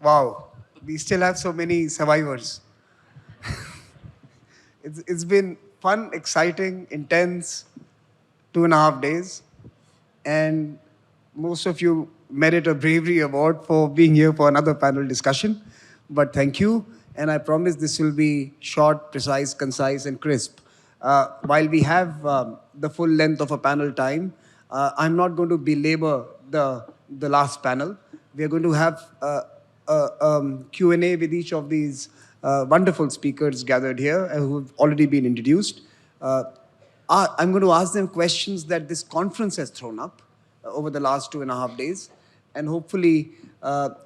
Wow, we still have so many survivors. It's been fun, exciting, intense 2.5 days. And most of you merit a bravery award for being here for another panel discussion. But thank you. And I promise this will be short, precise, concise, and crisp. While we have the full length of a panel time, I'm not going to belabor the last panel. We are going to have Q&A with each of these wonderful speakers gathered here who have already been introduced. I'm going to ask them questions that this conference has thrown up over the last 2.5 days. And hopefully,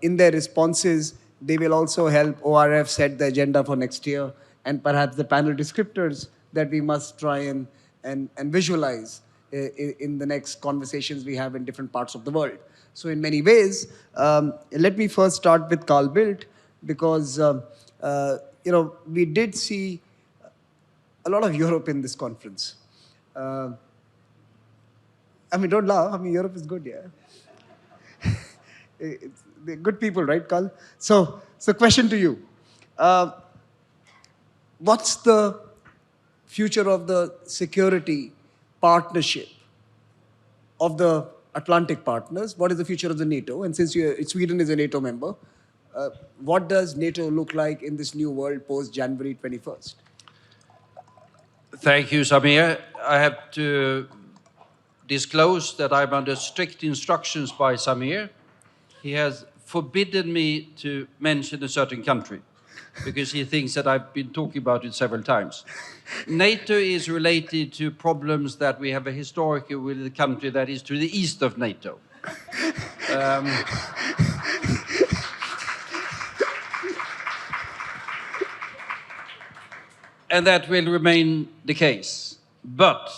in their responses, they will also help ORF set the agenda for next year and perhaps the panel descriptors that we must try and visualize in the next conversations we have in different parts of the world. So in many ways, let me first start with Carl Bildt, because we did see a lot of Europe in this conference. Don't laugh. Europe is good, yeah. They're good people, right, Carl? So question to you. What's the future of the security partnership of the Atlantic partners? What is the future of the NATO? And since Sweden is a NATO member, what does NATO look like in this new world post-January 21st? Thank you, Samir. I have to disclose that I'm under strict instructions by Samir. He has forbidden me to mention a certain country because he thinks that I've been talking about it several times. NATO is related to problems that we have a historically with the country that is to the east of NATO. And that will remain the case. But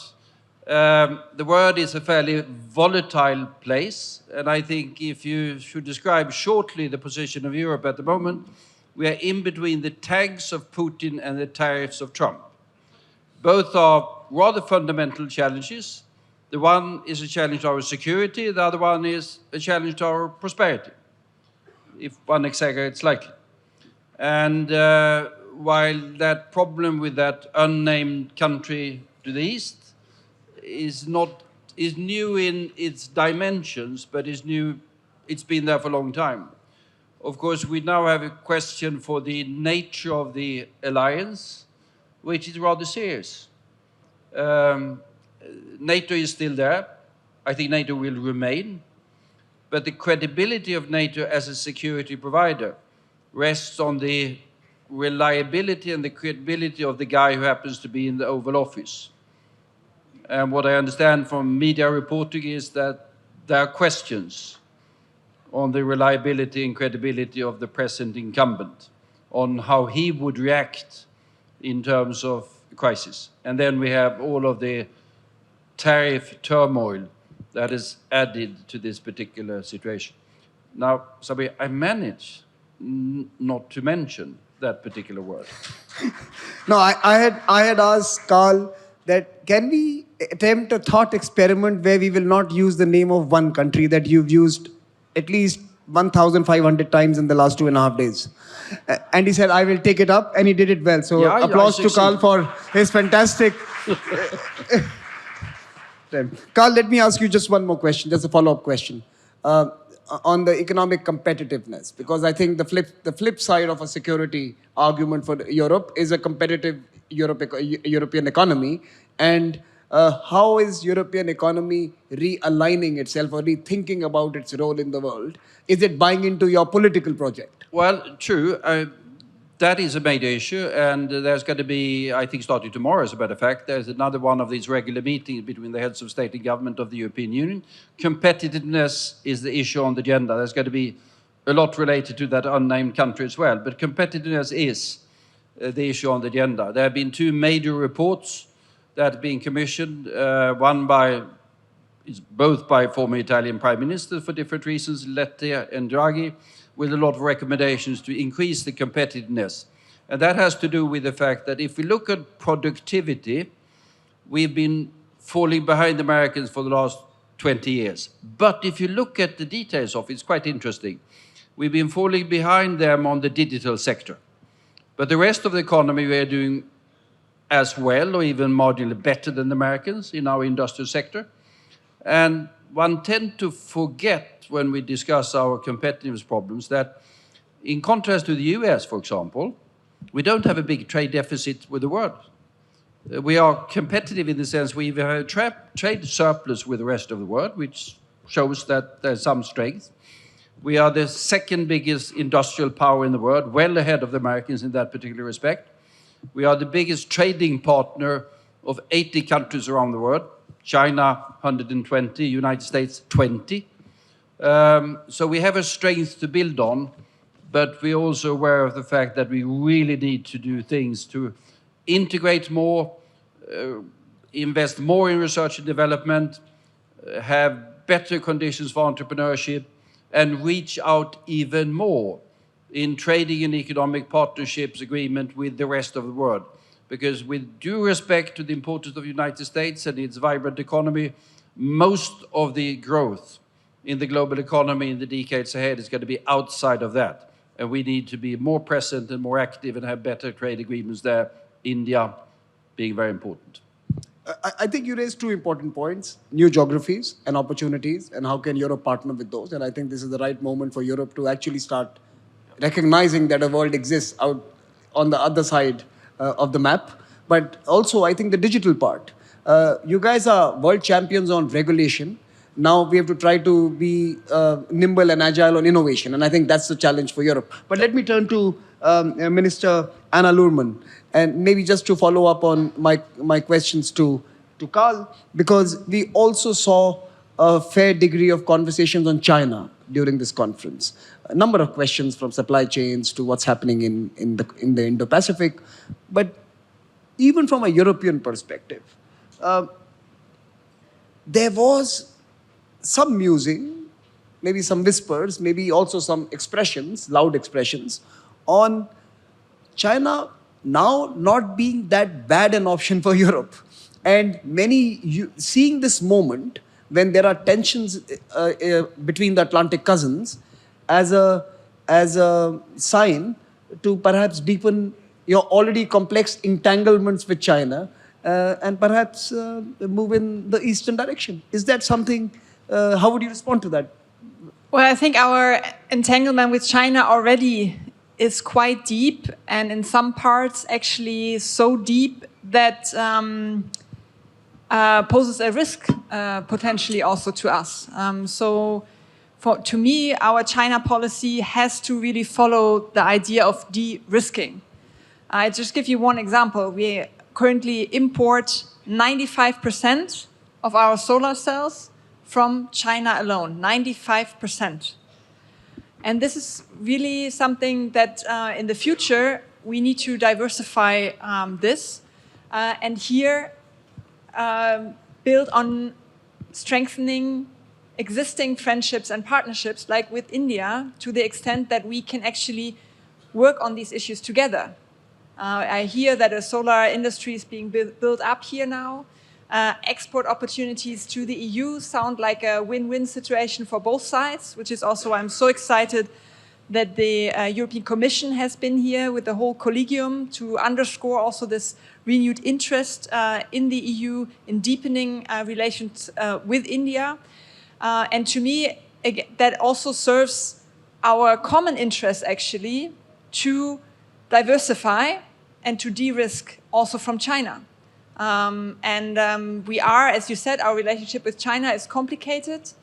the world is a fairly volatile place, and I think if you should describe shortly the position of Europe at the moment, we are in between the tags of Putin and the tariffs of Trump. Both are rather fundamental challenges. The one is a challenge to our security, the other one is a challenge to our prosperity, if one exaggerates slightly. And while that problem with that unnamed country to the east is new in its dimensions, but it's been there for a long time. Of course, we now have a question for the nature of the alliance, which is rather serious. NATO is still there. I think NATO will remain. But the credibility of NATO as a security provider rests on the reliability and the credibility of the guy who happens to be in the Oval Office. And what I understand from media reporting is that there are questions on the reliability and credibility of the present incumbent, on how he would react in terms of crisis. And then we have all of the tariff turmoil that is added to this particular situation. Now, Sabi, I managed not to mention that particular word. No, I had asked Carl that can we attempt a thought experiment where we will not use the name of one country that you've used at least 1,500 times in the last 2.5 days. And he said, I will take it up, and he did it well. So applause to Carl for his fantastic... Carl, let me ask you just one more question, just a follow-up question. On the economic competitiveness, because I think the flip side of a security argument for Europe is a competitive European economy. And how is European economy realigning itself or rethinking about its role in the world? Is it buying into your political project? Well, true. That is a major issue, and there's going to be, I think starting tomorrow as a matter of fact, there's another one of these regular meetings between the heads of state and government of the European Union. Competitiveness is the issue on the agenda. There's going to be a lot related to that unnamed country as well, but competitiveness is the issue on the agenda. There have been two major reports that have been commissioned, both by former Italian prime ministers for different reasons, Letta and Draghi, with a lot of recommendations to increase the competitiveness. And that has to do with the fact that if we look at productivity, we've been falling behind the Americans for the last 20 years. But if you look at the details of it, it's quite interesting. we've been falling behind them on the digital sector. But the rest of the economy, we are doing as well or even marginally better than the Americans in our industrial sector. And one tends to forget when we discuss our competitiveness problems that in contrast to the US, for example, we don't have a big trade deficit with the world. We are competitive in the sense we have a trade surplus with the rest of the world, which shows that there's some strength. We are the second biggest industrial power in the world, well ahead of the Americans in that particular respect. We are the biggest trading partner of 80 countries around the world. China, 120, United States, 20. So we have a strength to build on, but we're also aware of the fact that we really need to do things to integrate more, invest more in research and development, have better conditions for entrepreneurship, and reach out even more in trading and economic partnerships agreement with the rest of the world. Because with due respect to the importance of the United States and its vibrant economy, most of the growth in the global economy in the decades ahead is going to be outside of that. And we need to be more present and more active and have better trade agreements there, India being very important. I think you raised two important points, new geographies and opportunities, and how can Europe partner with those. And I think this is the right moment for Europe to actually start recognizing that a world exists out on the other side of the map. But also, I think the digital part. You guys are world champions on regulation. Now we have to try to be nimble and agile on innovation. And I think that's the challenge for Europe. But let me turn to Minister Anna Lührmann. And maybe just to follow up on my questions to Carl, because we also saw a fair degree of conversations on China during this conference. A number of questions from supply chains to what's happening in the Indo-Pacific. But even from a European perspective, there was some musing, maybe some whispers, maybe also some expressions, loud expressions, on China now not being that bad an option for Europe. And seeing this moment when there are tensions between the Atlantic cousins as a sign to perhaps deepen your already complex entanglements with China and perhaps move in the eastern direction. Is that something, how would you respond to that? Well, I think our entanglement with China already is quite deep, and in some parts actually so deep that poses a risk potentially also to us. To me, our China policy has to really follow the idea of de-risking. I just give you one example. We currently import 95% of our solar cells from China alone, 95%. And this is really something that in the future we need to diversify this and here build on strengthening existing friendships and partnerships like with India to the extent that we can actually work on these issues together. I hear that a solar industry is being built up here now. Export opportunities to the EU sound like a win-win situation for both sides, which is also, I'm so excited that the European Commission has been here with the whole collegium to underscore also this renewed interest in the EU in deepening relations with India. And to me, again, that also serves our common interest actually to diversify and to de-risk also from China. We are, as you said, our relationship with China is complicated.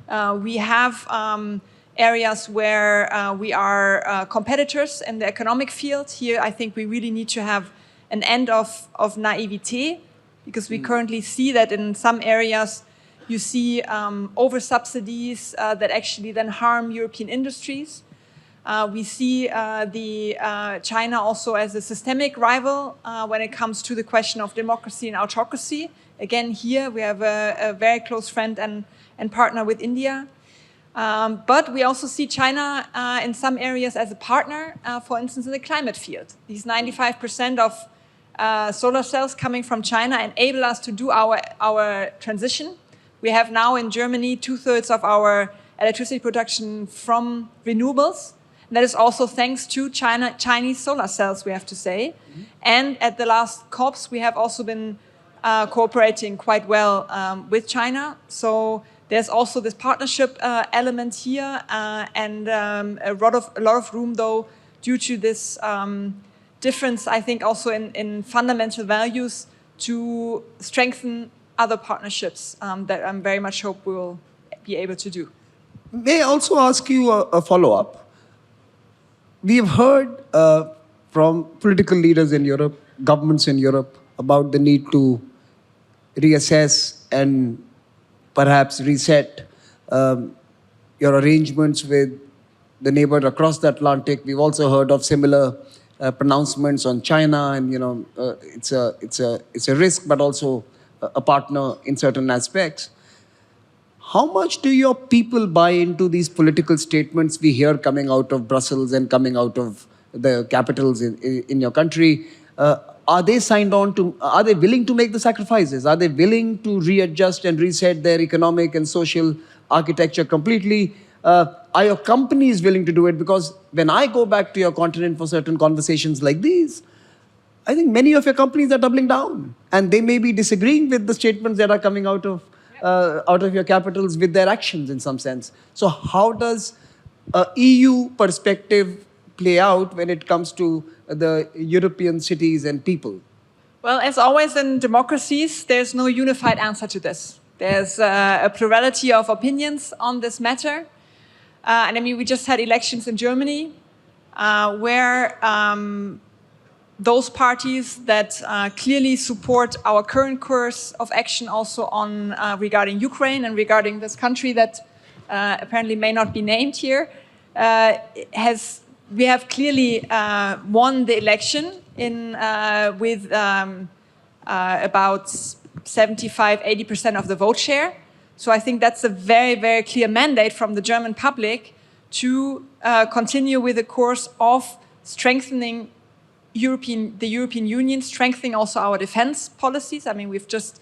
We have areas where we are competitors in the economic field. Here, I think we really need to have an end of naivete, because we currently see that in some areas you see over-subsidies that actually then harm European industries. We see China also as a systemic rival when it comes to the question of democracy and autocracy. Again, here we have a very close friend and partner with India. But we also see China in some areas as a partner, for instance, in the climate field. These 95% of solar cells coming from China enable us to do our transition. We have now in Germany 2/3 of our electricity production from renewables. That is also thanks to Chinese solar cells, we have to say. And at the last COPs, we have also been cooperating quite well with China. So there's also this partnership element here, and a lot of room, though, due to this difference, I think, also in fundamental values, to strengthen other partnerships that I very much hope we will be able to do. May I also ask you a follow-up? We have heard from political leaders in Europe, governments in Europe, about the need to reassess and perhaps reset your arrangements with the neighbor across the Atlantic. We've also heard of similar pronouncements on China, and it's a risk, but also a partner in certain aspects. How much do your people buy into these political statements we hear coming out of Brussels and coming out of the capitals in your country? Are they signed on to, are they willing to make the sacrifices? Are they willing to readjust and reset their economic and social architecture completely? Are your companies willing to do it? Because when I go back to your continent for certain conversations like these, I think many of your companies are doubling down, and they may be disagreeing with the statements that are coming out of your capitals with their actions in some sense. So how does EU perspective play out when it comes to the European cities and people? Well, as always in democracies, there's no unified answer to this. There's a plurality of opinions on this matter. And I mean, we just had elections in Germany where those parties that clearly support our current course of action also on regarding Ukraine and regarding this country that apparently may not be named here, we have clearly won the election with about 75–80% of the vote share. So I think that's a very, very clear mandate from the German public to continue with the course of strengthening the European Union, strengthening also our defense policies. I mean, we've just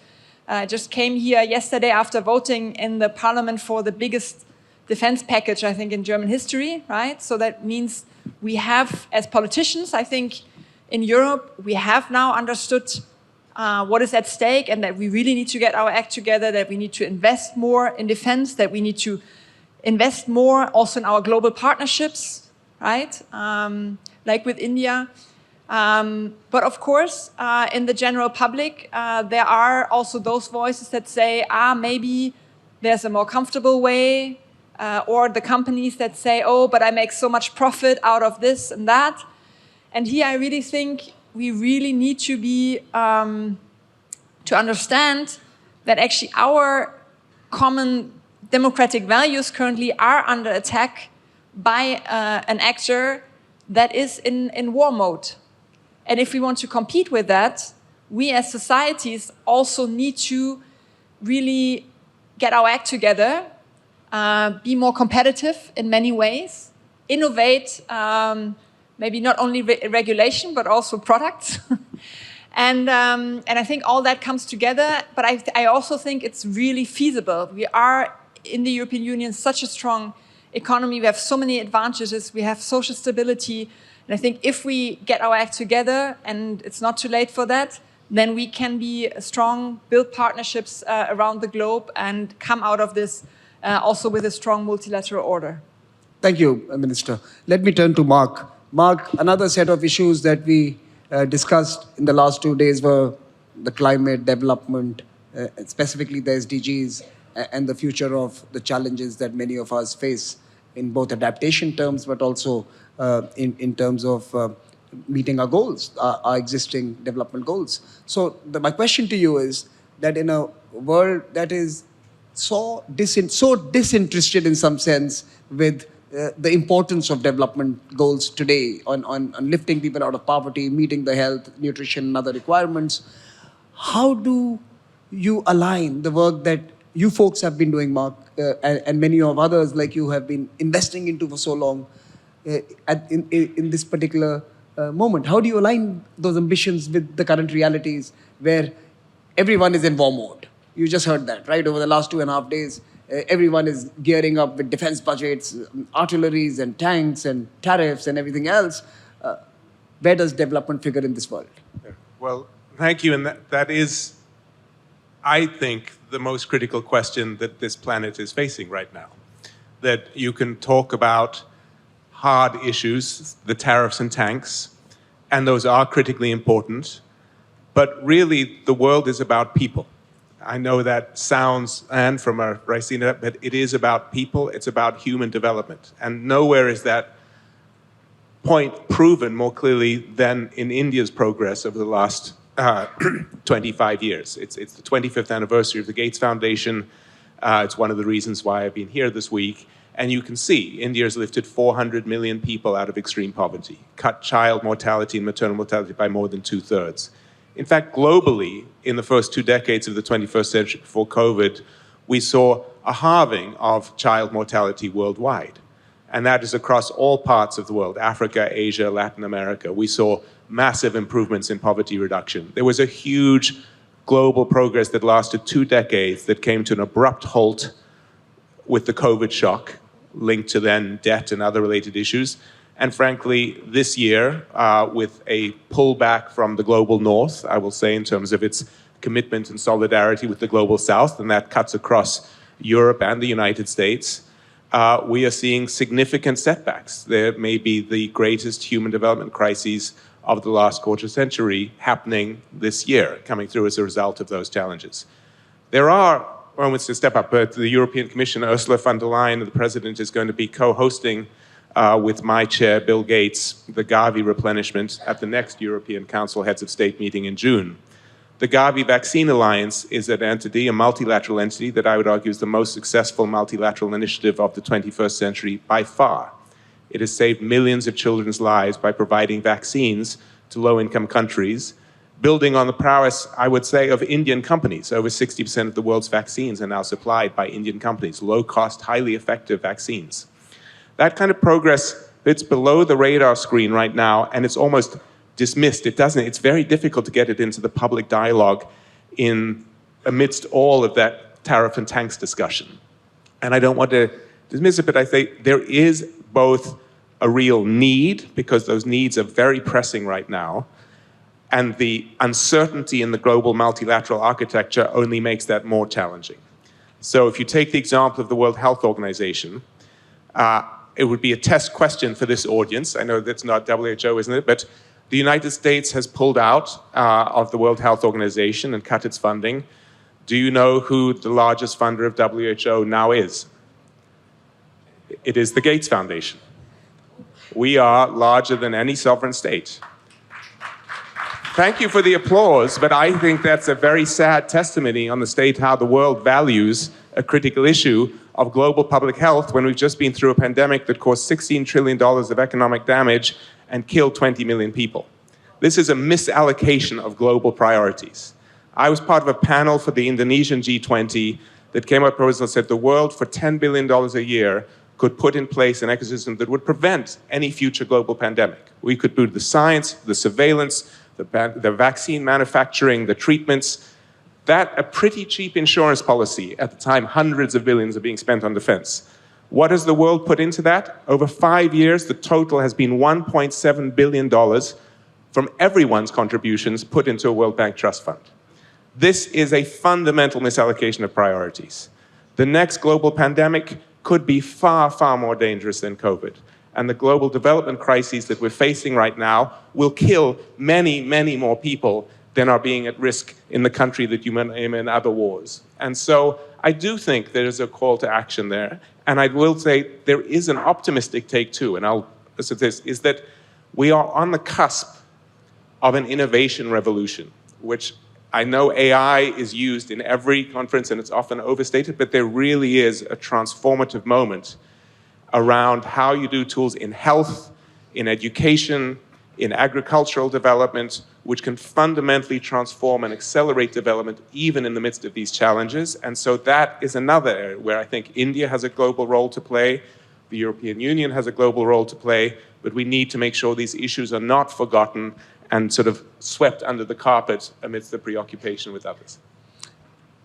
came here yesterday after voting in the parliament for the biggest defense package, I think, in German history, right? So that means we have, as politicians, I think, in Europe, we have now understood what is at stake, and that we really need to get our act together, that we need to invest more in defense, that we need to invest more also in our global partnerships, right? Like with India. But of course, in the general public, there are also those voices that say, maybe there's a more comfortable way, or the companies that say, oh, but I make so much profit out of this and that. And here I really think we really need to be, to understand that actually our common democratic values currently are under attack by an actor that is in war mode. And if we want to compete with that, we as societies also need to really get our act together, be more competitive in many ways, innovate, maybe not only regulation, but also products. And I think all that comes together, but I also think it's really feasible. We are, in the European Union, such a strong economy. We have so many advantages. We have social stability. And I think if we get our act together, and it's not too late for that, then we can be strong, build partnerships around the globe, and come out of this also with a strong multilateral order. Thank you, Minister. Let me turn to Mark. Mark, another set of issues that we discussed in the last 2 days were the climate development, specifically the SDGs, and the future of the challenges that many of us face in both adaptation terms, but also in terms of meeting our goals, our existing development goals. So my question to you is that in a world that is so disinterested in some sense with the importance of development goals today on lifting people out of poverty, meeting the health, nutrition, and other requirements, how do you align the work that you folks have been doing, Mark, and many of others like you have been investing into for so long in this particular moment? How do you align those ambitions with the current realities where everyone is in war mode? You just heard that, right? Over the last 2.5 days, Everyone is gearing up with defense budgets, artilleries and tanks and tariffs and everything else. Where does development figure in this world? Well, thank you. And that is, I think, the most critical question that this planet is facing right now. That you can talk about hard issues, the tariffs and tanks, and those are critically important. But really, the world is about people. I know that sounds, and from a Raisina, but it is about people, it's about human development. And nowhere is that point proven more clearly than in India's progress over the last 25 years. It's the 25th anniversary of the Gates Foundation. It's one of the reasons why I've been here this week. And you can see India has lifted 400 million people out of extreme poverty, cut child mortality and maternal mortality by more than 2/3. In fact, globally, in the first 2 decades of the 21st century before COVID, we saw a halving of child mortality worldwide. And that is across all parts of the world, Africa, Asia, Latin America. We saw massive improvements in poverty reduction. There was a huge global progress that lasted 2 decades that came to an abrupt halt with the COVID shock, linked to then debt and other related issues. And frankly, this year, with a pullback from the global north, I will say, in terms of its commitment and solidarity with the global south, and that cuts across Europe and the United States, we are seeing significant setbacks. There may be the greatest human development crises of the last quarter century happening this year, coming through as a result of those challenges. There are moments to step up, but the European Commission, Ursula von der Leyen, the President, is going to be co-hosting with my chair, Bill Gates, the Gavi replenishment at the next European Council Heads of State meeting in June. The Gavi Vaccine Alliance is an entity, a multilateral entity, that I would argue is the most successful multilateral initiative of the 21st century by far. It has saved millions of children's lives by providing vaccines to low-income countries, building on the prowess, I would say, of Indian companies. Over 60% of the world's vaccines are now supplied by Indian companies, low-cost, highly effective vaccines. That kind of progress fits below the radar screen right now, and it's almost dismissed. It's very difficult to get it into the public dialogue amidst all of that tariff and tanks discussion. And I don't want to dismiss it, but I think there is both a real need, because those needs are very pressing right now, and the uncertainty in the global multilateral architecture only makes that more challenging. So if you take the example of the World Health Organization, it would be a test question for this audience. I know that's not WHO, isn't it? But the United States has pulled out of the World Health Organization and cut its funding. Do you know who the largest funder of WHO now is? It is the Gates Foundation. We are larger than any sovereign state. Thank you for the applause, but I think that's a very sad testimony on the state how the world values a critical issue of global public health when we've just been through a pandemic that caused $16 trillion of economic damage and killed 20 million people. This is a misallocation of global priorities. I was part of a panel for the Indonesian G20 that came up with a proposal and said the world for $10 billion a year could put in place an ecosystem that would prevent any future global pandemic. We could do the science, the surveillance, the vaccine manufacturing, the treatments. That a pretty cheap insurance policy. At the time, hundreds of billions are being spent on defense. What has the world put into that? Over 5 years, the total has been $1.7 billion from everyone's contributions put into a World Bank Trust Fund. This is a fundamental misallocation of priorities. The next global pandemic could be far, far more dangerous than COVID. And the global development crises that we're facing right now will kill many, many more people than are being at risk in the country that you name in other wars. And so I do think there is a call to action there. And I will say there is an optimistic take too, and I'll say this, is that we are on the cusp of an innovation revolution, which I know AI is used in every conference and it's often overstated, but there really is a transformative moment around how you do tools in health, in education, in agricultural development, which can fundamentally transform and accelerate development even in the midst of these challenges. And so that is another area where I think India has a global role to play, the European Union has a global role to play, but we need to make sure these issues are not forgotten and sort of swept under the carpet amidst the preoccupation with others.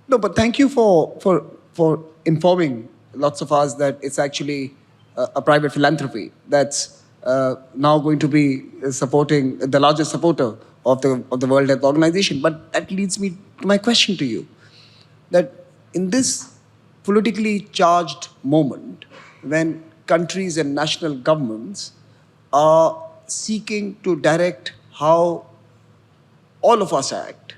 No, but thank you for for informing lots of us that it's actually a private philanthropy that's now going to be supporting the largest supporter of the World Health Organization. But that leads me to my question to you, that in this politically charged moment, when countries and national governments are seeking to direct how all of us act,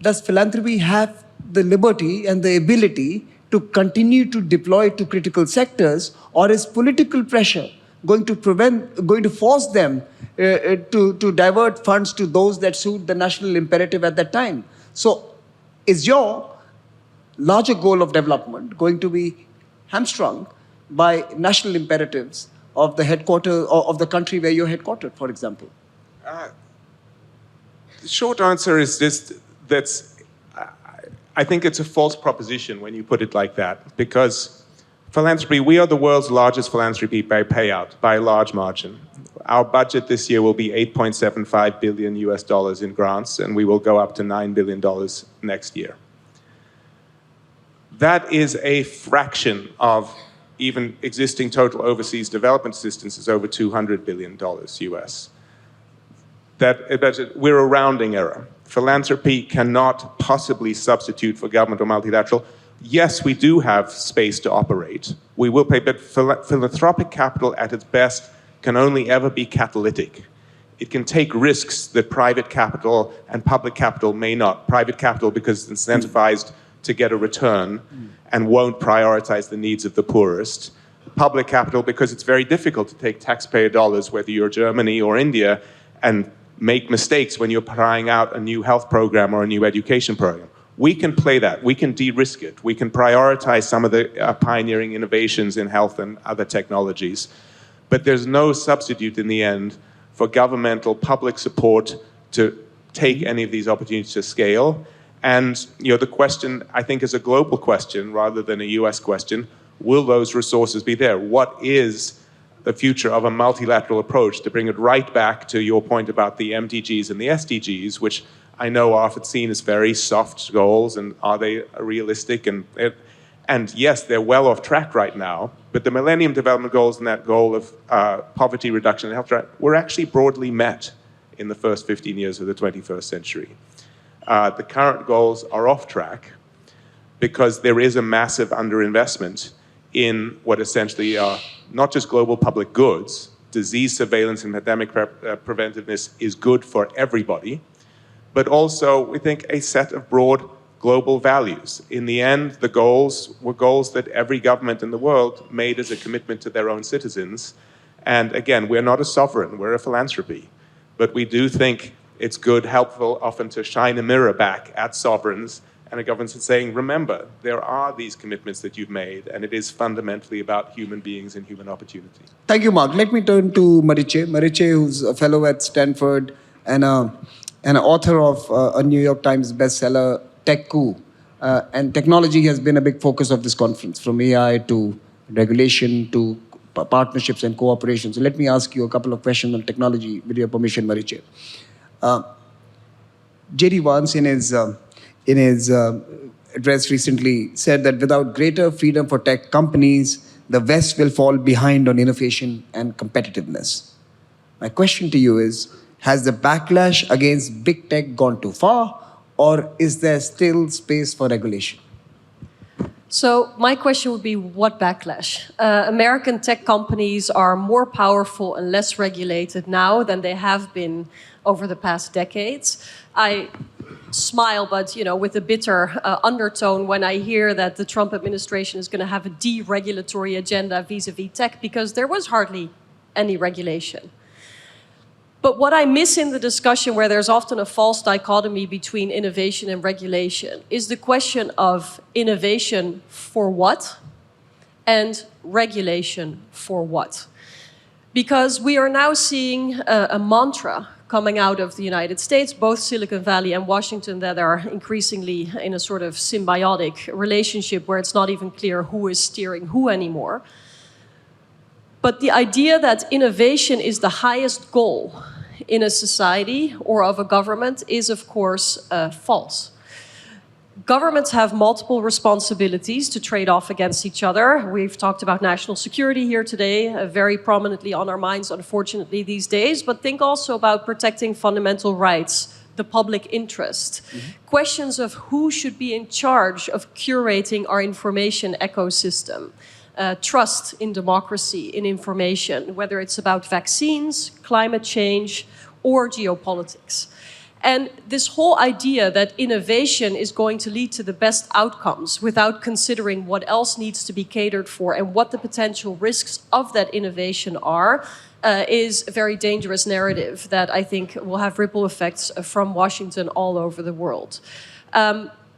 does philanthropy have the liberty and the ability to continue to deploy to critical sectors, or is political pressure going to force them to divert funds to those that suit the national imperative at that time? So is your larger goal of development going to be hamstrung by national imperatives of the headquarters or of the country where you're headquartered, for example? The short answer is just I think it's a false proposition when you put it like that, because philanthropy, we are the world's largest philanthropy by payout, by a large margin. Our budget this year will be $8.75 billion US in grants, and we will go up to $9 billion next year. That is a fraction of even existing total overseas development assistance is over $200 billion US. We're a rounding error. Philanthropy cannot possibly substitute for government or multilateral. Yes, we do have space to operate. We will pay, but philanthropic capital at its best can only ever be catalytic. It can take risks that private capital and public capital may not. Private capital because it's incentivized to get a return and won't prioritize the needs of the poorest. Public capital because it's very difficult to take taxpayer dollars, whether you're Germany or India, and make mistakes when you're trying out a new health program or a new education program. We can play that. We can de-risk it. We can prioritize some of the pioneering innovations in health and other technologies. But there's no substitute in the end for governmental public support to take any of these opportunities to scale. And the question, I think, is a global question rather than a US question. Will those resources be there? What is the future of a multilateral approach, to bring it right back to your point about the MDGs and the SDGs, which I know are often seen as very soft goals, and are they realistic? And yes, they're well off track right now, but the Millennium Development Goals and that goal of poverty reduction and health were actually broadly met in the first 15 years of the 21st century. The current goals are off track because there is a massive underinvestment in what essentially are not just global public goods. Disease surveillance and pandemic preventiveness is good for everybody, but also, we think, a set of broad global values. In the end, the goals were goals that every government in the world made as a commitment to their own citizens. And again, we're not a sovereign, we're a philanthropy. But we do think it's good, helpful, often to shine a mirror back at sovereigns and a government saying, remember, there are these commitments that you've made, and it is fundamentally about human beings and human opportunity. Thank you, Mark. Let me turn to Marietje. Marietje, who's a fellow at Stanford and an author of a New York Times bestseller, Tech Coup. And technology has been a big focus of this conference, from AI to regulation to partnerships and cooperation. So let me ask you a couple of questions on technology, with your permission, Marietje. J.D. Vance, in his address recently, said that without greater freedom for tech companies, the West will fall behind on innovation and competitiveness. My question to you is, has the backlash against big tech gone too far, or is there still space for regulation? So my question would be, what backlash? American tech companies are more powerful and less regulated now than they have been over the past decades. I smile, but with a bitter undertone when I hear that the Trump administration is going to have a deregulatory agenda vis-a-vis tech, because there was hardly any regulation. But what I miss in the discussion, where there's often a false dichotomy between innovation and regulation, is the question of innovation for what and regulation for what. Because we are now seeing a mantra coming out of the United States, both Silicon Valley and Washington, that are increasingly in a sort of symbiotic relationship where it's not even clear who is steering who anymore. But the idea that innovation is the highest goal in a society or of a government is, of course, false. Governments have multiple responsibilities to trade off against each other. We've talked about national security here today, very prominently on our minds, unfortunately, these days. But think also about protecting fundamental rights, the public interest. Questions of who should be in charge of curating our information ecosystem. Trust in democracy, in information, whether it's about vaccines, climate change, or geopolitics. And this whole idea that innovation is going to lead to the best outcomes without considering what else needs to be catered for and what the potential risks of that innovation are, is a very dangerous narrative that I think will have ripple effects from Washington all over the world.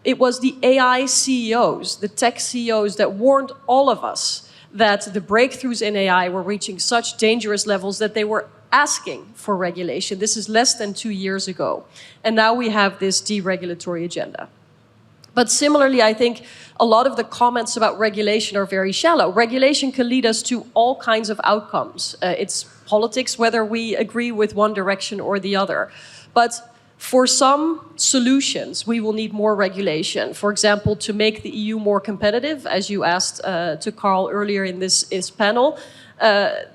It was the AI CEOs, the tech CEOs, that warned all of us that the breakthroughs in AI were reaching such dangerous levels that they were asking for regulation. This is less than 2 years ago. And now we have this deregulatory agenda. But similarly, I think a lot of the comments about regulation are very shallow. Regulation can lead us to all kinds of outcomes. It's politics, whether we agree with one direction or the other. But for some solutions, we will need more regulation. For example, to make the EU more competitive, as you asked to Carl earlier in this panel,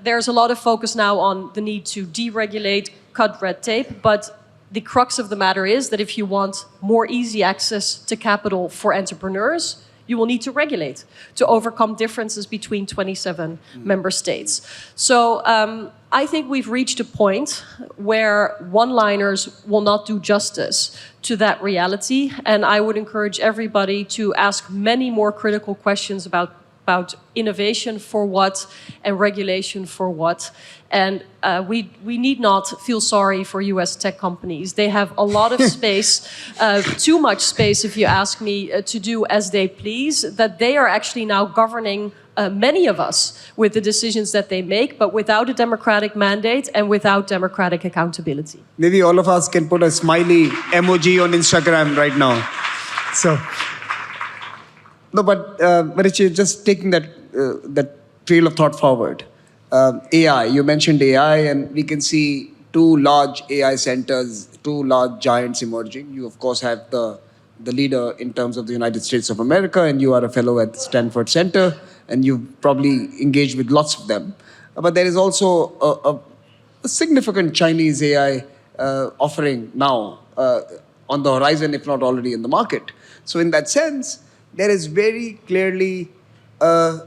there's a lot of focus now on the need to deregulate, cut red tape, but the crux of the matter is that if you want more easy access to capital for entrepreneurs, you will need to regulate to overcome differences between 27 member states. So I think we've reached a point where one-liners will not do justice to that reality, and I would encourage everybody to ask many more critical questions about innovation for what and regulation for what. And we need not feel sorry for US tech companies. They have a lot of space, too much space if you ask me, to do as they please, that they are actually now governing many of us with the decisions that they make, but without a democratic mandate and without democratic accountability. Maybe all of us can put a smiley emoji on Instagram right now. So, no, but Marietje, just taking that trail of thought forward. AI, you mentioned AI, and we can see two large AI centers, two large giants emerging. You, of course, have the leader in terms of the United States of America, and you are a fellow at the Stanford Center, and you've probably engaged with lots of them. But there is also a significant Chinese AI offering now on the horizon, if not already in the market. So in that sense, there is very clearly a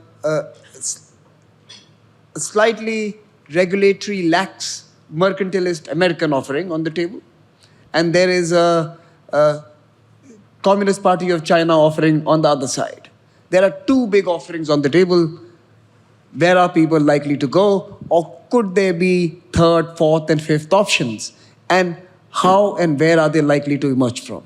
slightly regulatory lax mercantilist American offering on the table. And there is a Communist Party of China offering on the other side. There are two big offerings on the table. Where are people likely to go? Or could there be third, fourth, and fifth options? And how and where are they likely to emerge from?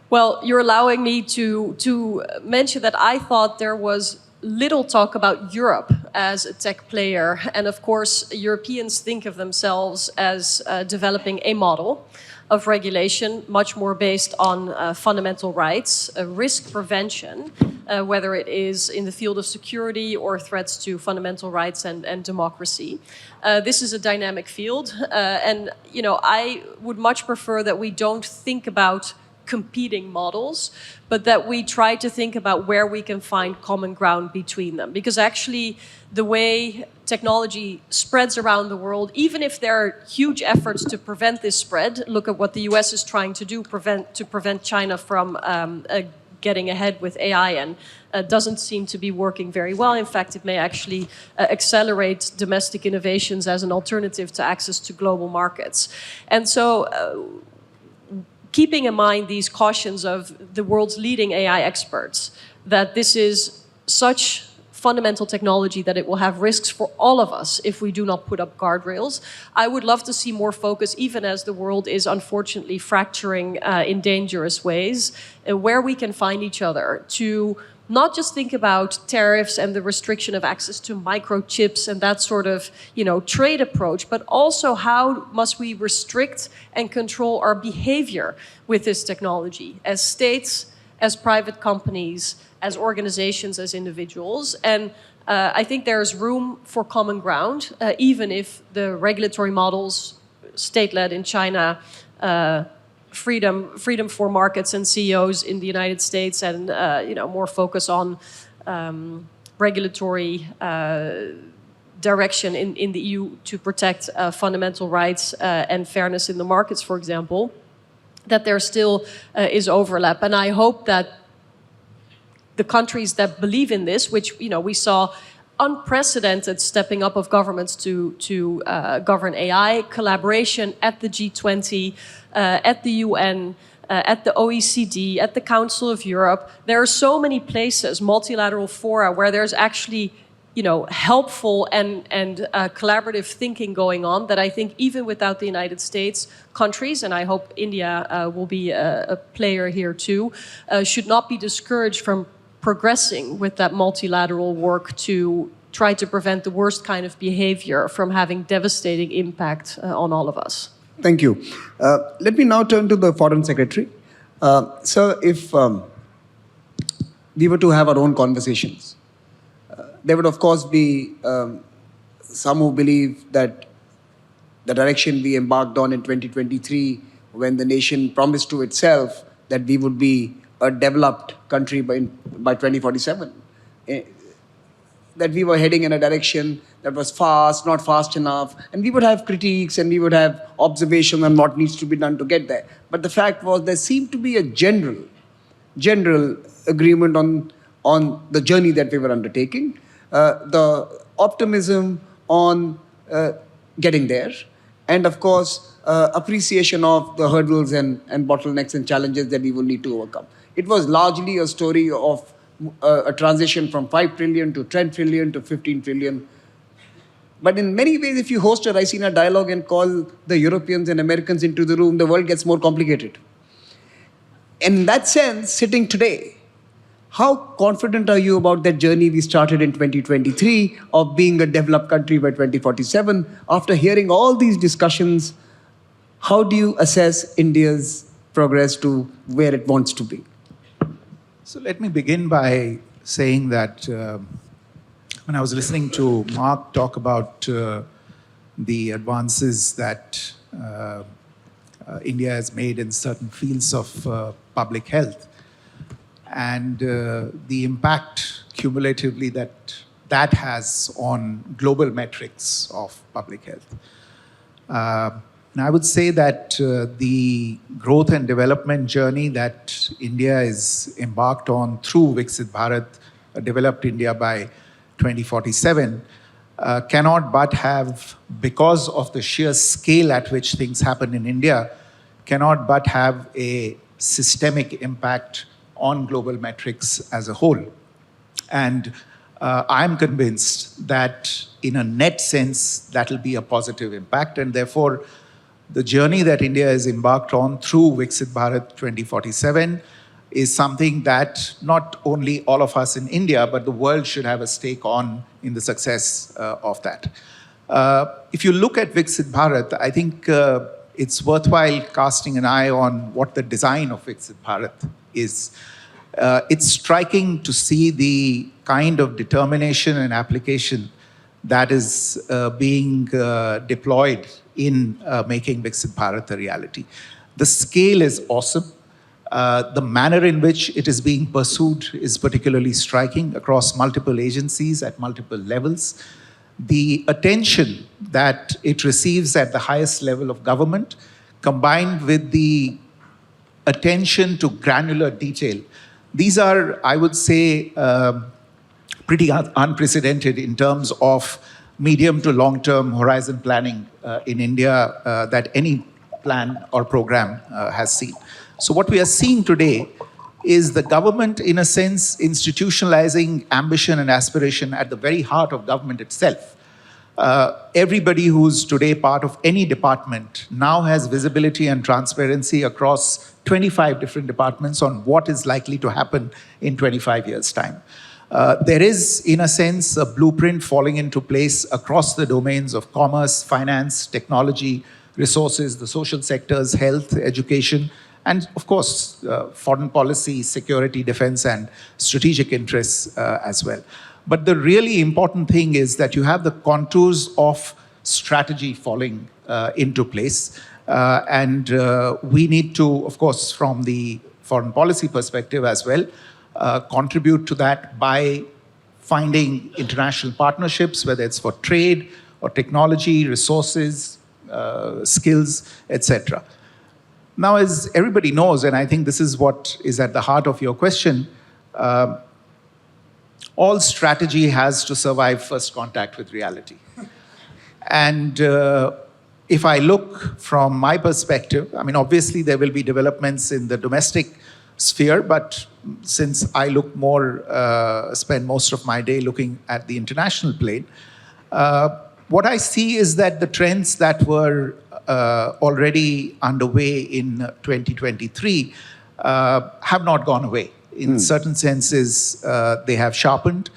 Well, you're allowing me to mention that I thought there was little talk about Europe as a tech player. And of course, Europeans think of themselves as developing a model of regulation, much more based on fundamental rights, risk prevention, whether it is in the field of security or threats to fundamental rights and democracy. This is a dynamic field. And you know, I would much prefer that we don't think about competing models, but that we try to think about where we can find common ground between them. Because actually, the way technology spreads around the world, even if there are huge efforts to prevent this spread, look at what the US is trying to do to prevent China from getting ahead with AI, and doesn't seem to be working very well. In fact, it may actually accelerate domestic innovations as an alternative to access to global markets. And so, keeping in mind these cautions of the world's leading AI experts, that this is such fundamental technology that it will have risks for all of us if we do not put up guardrails. I would love to see more focus, even as the world is unfortunately fracturing in dangerous ways, where we can find each other to not just think about tariffs and the restriction of access to microchips and that sort of, trade approach, but also how must we restrict and control our behavior with this technology as states, as private companies, as organizations, as individuals. And I think there's room for common ground, even if the regulatory models, state-led in China, freedom for markets and CEOs in the United States, and more focus on regulatory direction in the EU to protect fundamental rights and fairness in the markets, for example, that there still is overlap. And I hope that the countries that believe in this, which we saw unprecedented stepping up of governments to govern AI, collaboration at the G20, at the UN, at the OECD, at the Council of Europe. There are so many places, multilateral fora, where there's actually helpful and collaborative thinking going on, that I think even without the United States, countries, and I hope India will be a player here too, should not be discouraged from progressing with that multilateral work to try to prevent the worst kind of behavior from having devastating impact on all of us. Thank you. Let me now turn to the Foreign Secretary. Sir, if we were to have our own conversations, there would, of course, be some who believe that the direction we embarked on in 2023, when the nation promised to itself that we would be a developed country by 2047, that we were heading in a direction that was fast, not fast enough, and we would have critiques and we would have observation on what needs to be done to get there. But the fact was there seemed to be a general agreement on the journey that we were undertaking, the optimism on getting there, and of course, appreciation of the hurdles and bottlenecks and challenges that we will need to overcome. It was largely a story of a transition from 5 trillion to 10 trillion to 15 trillion. But in many ways, if you host a Raisina dialogue and call the Europeans and Americans into the room, the world gets more complicated. In that sense, sitting today, how confident are you about that journey we started in 2023 of being a developed country by 2047? After hearing all these discussions, how do you assess India's progress to where it wants to be? So let me begin by saying that when I was listening to Mark talk about the advances that India has made in certain fields of public health, and the impact cumulatively that has on global metrics of public health. And I would say that the growth and development journey that India is embarked on through Viksit Bharat, Developed India by 2047, cannot but have, because of the sheer scale at which things happen in India, cannot but have a systemic impact on global metrics as a whole. And I'm convinced that in a net sense, that will be a positive impact, and therefore the journey that India is embarked on through Viksit Bharat 2047 is something that not only all of us in India, but the world should have a stake on in the success of that. If you look at Viksit Bharat, I think it's worthwhile casting an eye on what the design of Viksit Bharat is. It's striking to see the kind of determination and application that is being deployed in making Viksit Bharat a reality. The scale is awesome. The manner in which it is being pursued is particularly striking across multiple agencies at multiple levels. The attention that it receives at the highest level of government, combined with the attention to granular detail, these are, I would say, pretty unprecedented in terms of medium to long-term horizon planning in India that any plan or program has seen. So what we are seeing today is the government, in a sense, institutionalizing ambition and aspiration at the very heart of government itself. Everybody who's today part of any department now has visibility and transparency across 25 different departments on what is likely to happen in 25 years' time. There is, in a sense, a blueprint falling into place across the domains of commerce, finance, technology, resources, the social sectors, health, education, and of course, foreign policy, security, defense, and strategic interests as well. But the really important thing is that you have the contours of strategy falling into place. And we need to, of course, from the foreign policy perspective as well, contribute to that by finding international partnerships, whether it's for trade or technology, resources, skills, etc. Now, as everybody knows, and I think this is what is at the heart of your question, all strategy has to survive first contact with reality. And if I look from my perspective, I mean, obviously there will be developments in the domestic sphere, but since I look more, spend most of my day looking at the international plane, what I see is that the trends that were already underway in 2023 have not gone away. In certain senses, they have sharpened.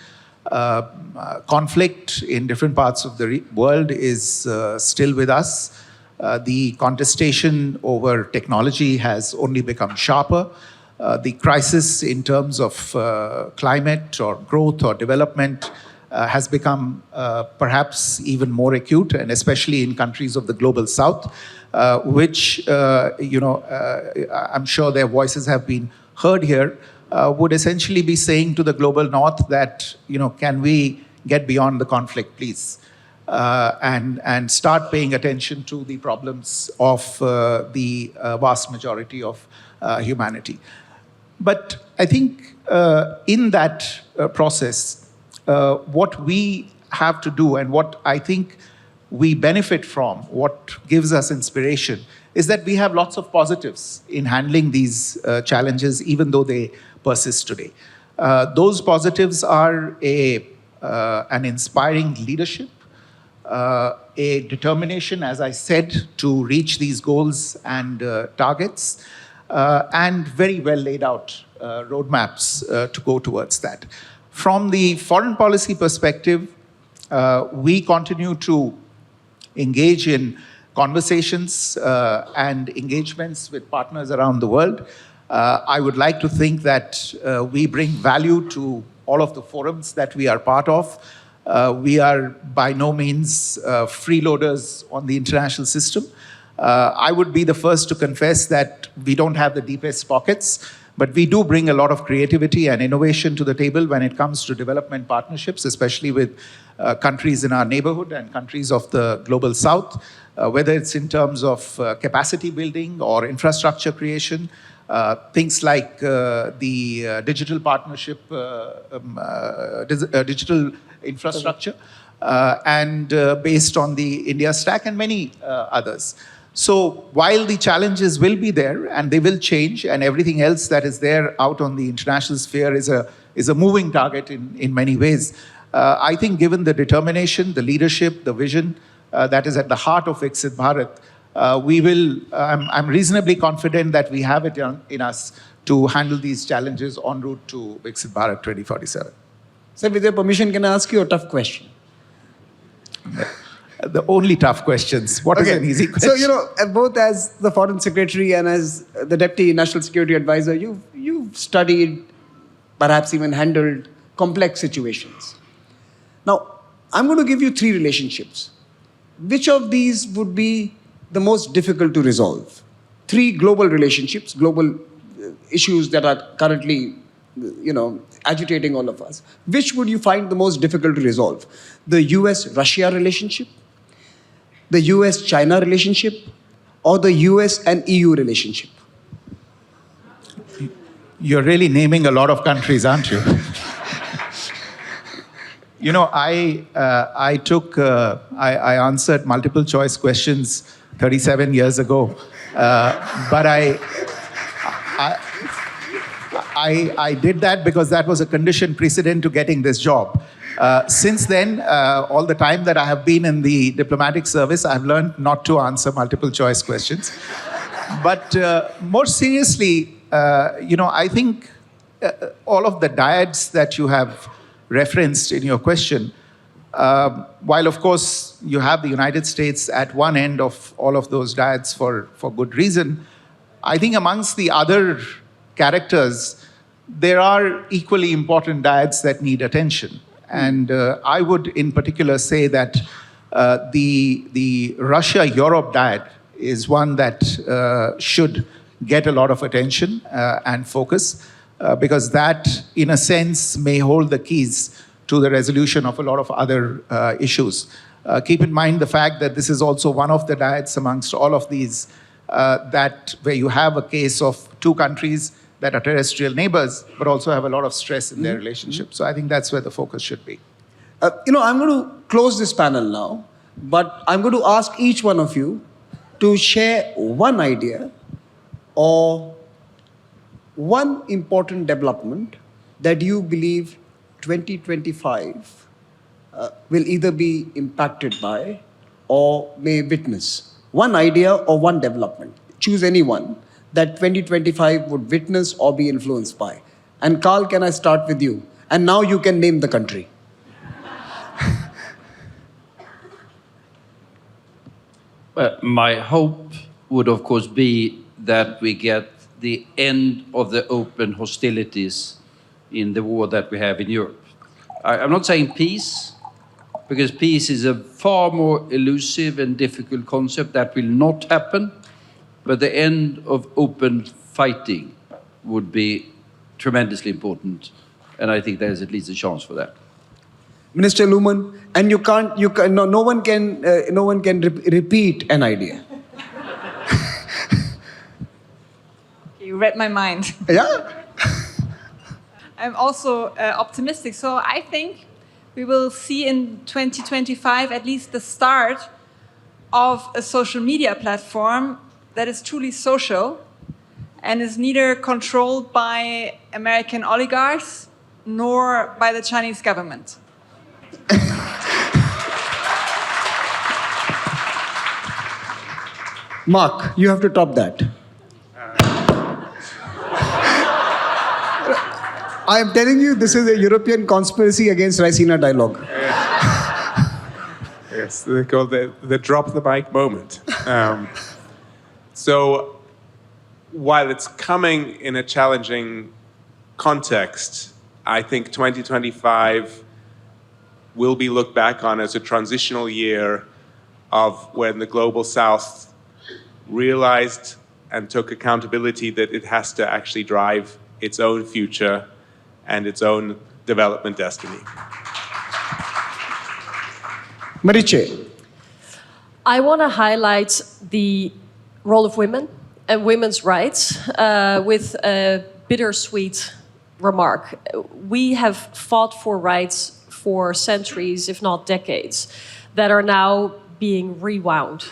Conflict in different parts of the world is still with us. The contestation over technology has only become sharper. The crisis in terms of climate or growth or development has become perhaps even more acute, and especially in countries of the global south, which, I'm sure their voices have been heard here, would essentially be saying to the global north that, can we get beyond the conflict, please, and start paying attention to the problems of the vast majority of humanity. But I think in that process, what we have to do and what I think we benefit from, what gives us inspiration, is that we have lots of positives in handling these challenges, even though they persist today. Those positives are an inspiring leadership, a determination, as I said, to reach these goals and targets, and very well laid out roadmaps to go towards that. From the foreign policy perspective, we continue to engage in conversations and engagements with partners around the world. I would like to think that we bring value to all of the forums that we are part of. We are by no means freeloaders on the international system. I would be the first to confess that we don't have the deepest pockets, but we do bring a lot of creativity and innovation to the table when it comes to development partnerships, especially with countries in our neighborhood and countries of the global south, whether it's in terms of capacity building or infrastructure creation, things like the digital partnership, digital infrastructure, and based on the India Stack and many others. So while the challenges will be there and they will change, and everything else that is there out on the international sphere is a moving target in many ways, I think given the determination, the leadership, the vision that is at the heart of Viksit Bharat, I'm reasonably confident that we have it in us to handle these challenges en route to Viksit Bharat 2047. Sir, with your permission, can I ask you a tough question? The only tough questions. What is an easy question? So, both as the Foreign Secretary and as the Deputy National Security Advisor, you've studied, perhaps even handled complex situations. Now, I'm going to give you 3 relationships. Which of these would be the most difficult to resolve? 3 global relationships, global issues that are currently, agitating all of us. Which would you find the most difficult to resolve? The US-Russia relationship, the US-China relationship, or the US and EU relationship? You're really naming a lot of countries, aren't you? I answered multiple choice questions 37 years ago, but I did that because that was a condition precedent to getting this job. Since then, all the time that I have been in the diplomatic service, I've learned not to answer multiple choice questions. But more seriously, I think all of the dyads that you have referenced in your question, while of course you have the United States at one end of all of those dyads for good reason, I think amongst the other characters, there are equally important dyads that need attention. And I would in particular say that The Russia-Europe diet is one that should get a lot of attention and focus, because that, in a sense, may hold the keys to the resolution of a lot of other issues. Keep in mind the fact that this is also one of the diets amongst all of these where you have a case of two countries that are terrestrial neighbors, but also have a lot of stress in their relationship. So I think that's where the focus should be. I'm going to close this panel now, but I'm going to ask each one of you to share one idea or one important development that you believe 2025 will either be impacted by or may witness. One idea or one development. Choose any one that 2025 would witness or be influenced by. And Carl, can I start with you? And now you can name the country. My hope would, of course, be that we get the end of the open hostilities in the war that we have in Europe. I'm not saying peace, because peace is a far more elusive and difficult concept that will not happen, but the end of open fighting would be tremendously important, and I think there's at least a chance for that. Minister Lührmann, and no one can repeat an idea. You read my mind. Yeah. I'm also optimistic. So I think we will see in 2025 at least the start of a social media platform that is truly social and is neither controlled by American oligarchs nor by the Chinese government. Mark, you have to top that. I am telling you, this is a European conspiracy against Raisina dialogue. Yes, they call the drop the mic moment. So while it's coming in a challenging context, I think 2025 will be looked back on as a transitional year of when the Global South realized and took accountability that it has to actually drive its own future and its own development destiny. Marietje. I want to highlight the role of women and women's rights with a bittersweet remark. We have fought for rights for centuries, if not decades, that are now being rewound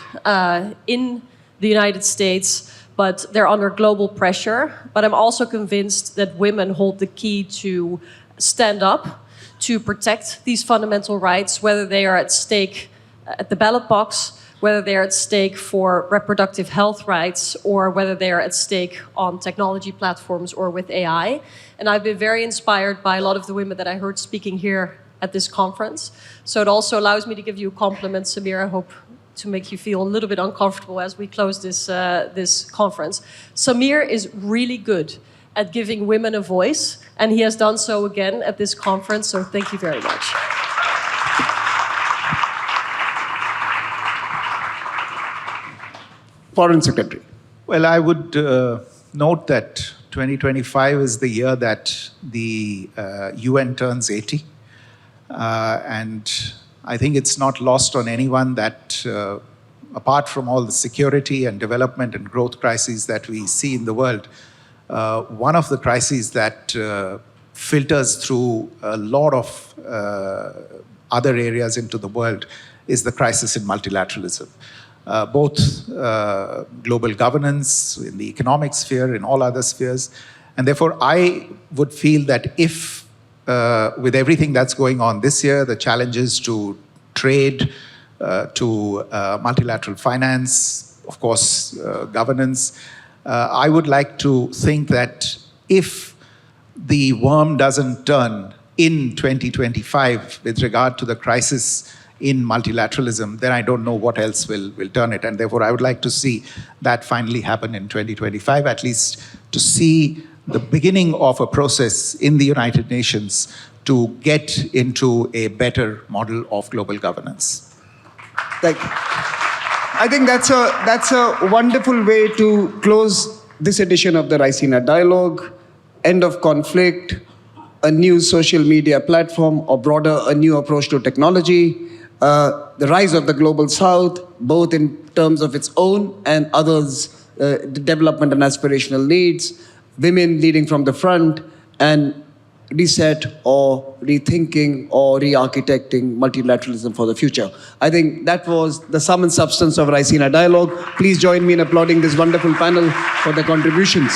in the United States, but they're under global pressure. But I'm also convinced that women hold the key to stand up, to protect these fundamental rights, whether they are at stake at the ballot box, whether they are at stake for reproductive health rights, or whether they are at stake on technology platforms or with AI. And I've been very inspired by a lot of the women that I heard speaking here at this conference. So it also allows me to give you a compliment, Samir. I hope to make you feel a little bit uncomfortable as we close this conference. Samir is really good at giving women a voice, and he has done so again at this conference, so thank you very much. Foreign Secretary. Well, I would note that 2025 is the year that the UN turns 80. And I think it's not lost on anyone that apart from all the security and development and growth crises that we see in the world, one of the crises that filters through a lot of other areas into the world is the crisis in multilateralism. Both global governance, in the economic sphere, in all other spheres. And therefore, I would feel that if, with everything that's going on this year, the challenges to trade, to multilateral finance, of course, governance, I would like to think that if the worm doesn't turn in 2025 with regard to the crisis in multilateralism, then I don't know what else will turn it. And therefore, I would like to see that finally happen in 2025, at least to see the beginning of a process in the United Nations to get into a better model of global governance. Like, I think that's a wonderful way to close this edition of the Raisina Dialogue. End of conflict, a new social media platform, or broader, a new approach to technology, the rise of the global south, both in terms of its own and others' development and aspirational needs, women leading from the front, and reset or rethinking or re-architecting multilateralism for the future. I think that was the sum and substance of Raisina Dialogue. Please join me in applauding this wonderful panel for their contributions.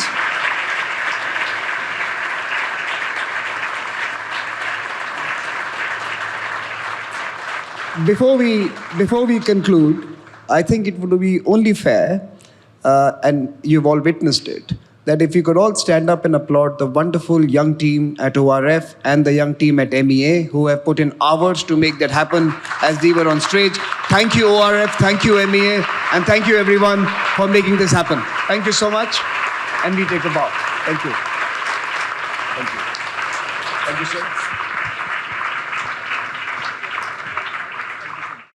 Before we conclude, I think it would be only fair, and you've all witnessed it, that if you could all stand up and applaud the wonderful young team at ORF and the young team at MEA who have put in hours to make that happen as we were on stage. Thank you, ORF, thank you, MEA, and thank you, everyone, for making this happen. Thank you so much, and we take a bow. Thank you. Thank you. Thank you, sir.